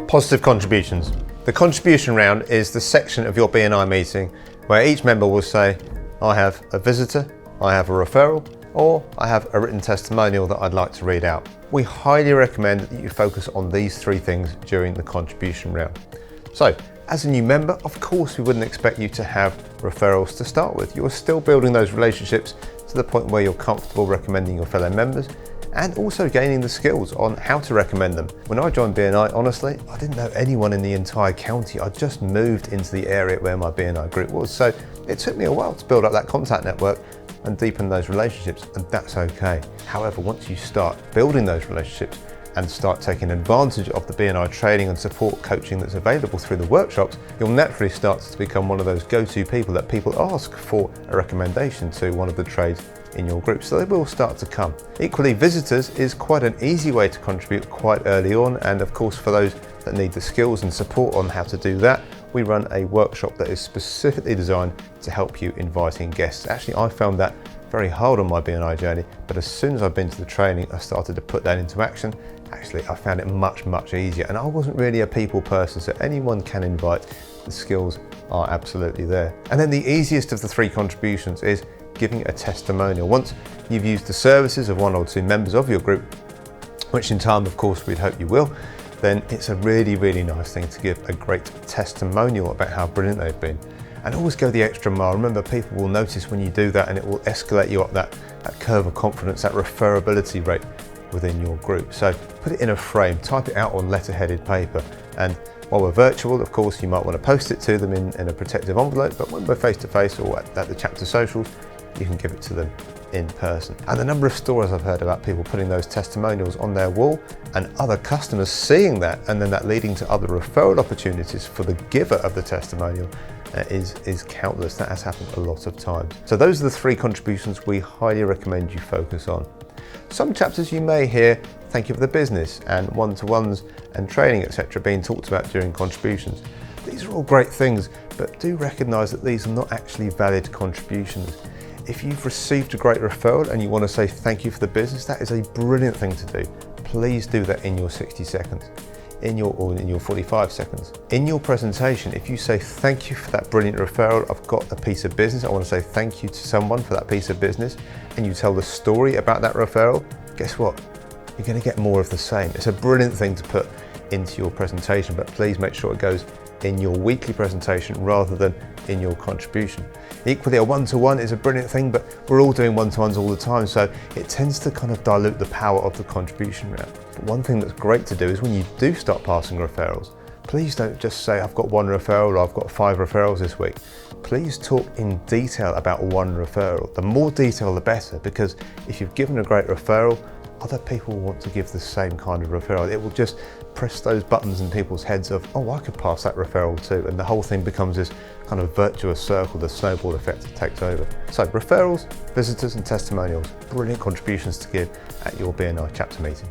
Positive contributions. The contribution round is the section of your BNI meeting where each member will say, I have a visitor, I have a referral, or I have a written testimonial that I'd like to read out. We highly recommend that you focus on these three things during the contribution round. So, as a new member, of course we wouldn't expect you to have referrals to start with. You're still building those relationships to the point where you're comfortable recommending your fellow members and also gaining the skills on how to recommend them. When I joined BNI, honestly, I didn't know anyone in the entire county. I just moved into the area where my BNI group was. So it took me a while to build up that contact network and deepen those relationships, and that's okay. However, once you start building those relationships and start taking advantage of the BNI training and support coaching that's available through the workshops, you'll naturally start to become one of those go-to people that people ask for a recommendation to one of the trades in your group, so they will start to come. Equally, visitors is quite an easy way to contribute quite early on, and of course for those that need the skills and support on how to do that, we run a workshop that is specifically designed to help you inviting guests. Actually, I found that very hard on my BNI journey, but as soon as I've been to the training, I started to put that into action. Actually, I found it much easier, and I wasn't really a people person, so anyone can invite. The skills are absolutely there. And then the easiest of the three contributions is giving a testimonial. Once you've used the services of one or two members of your group, which in time, of course, we'd hope you will, then it's a really nice thing to give a great testimonial about how brilliant they've been. And always go the extra mile. Remember, people will notice when you do that, and it will escalate you up that curve of confidence, that referability rate within your group. So put it in a frame, type it out on letterheaded paper, and while we're virtual, of course, you might want to post it to them in a protective envelope, but when we're face-to-face or at the chapter socials, you can give it to them in person. And the number of stories I've heard about people putting those testimonials on their wall and other customers seeing that, and then that leading to other referral opportunities for the giver of the testimonial is countless. That has happened a lot of times. So those are the three contributions we highly recommend you focus on. Some chapters you may hear thank you for the business and one-to-ones and training, etc. being talked about during contributions. These are all great things, but do recognise that these are not actually valid contributions. If you've received a great referral and you want to say thank you for the business, that is a brilliant thing to do. Please do that in your 60 seconds, in your 45 seconds. In your presentation, if you say thank you for that brilliant referral, I've got a piece of business, I want to say thank you to someone for that piece of business, and you tell the story about that referral, guess what? You're going to get more of the same. It's a brilliant thing to put into your presentation, but please make sure it goes in your weekly presentation rather than in your contribution. Equally, a one-to-one is a brilliant thing, but we're all doing one-to-ones all the time, so it tends to kind of dilute the power of the contribution round. But one thing that's great to do is when you do start passing referrals, please don't just say, I've got one referral or I've got 5 referrals this week. Please talk in detail about one referral. The more detail, the better, because if you've given a great referral, other people want to give the same kind of referral. It will just press those buttons in people's heads of, oh, I could pass that referral too. And the whole thing becomes this kind of virtuous circle, the snowball effect takes over. So referrals, visitors and testimonials, brilliant contributions to give at your BNI chapter meeting.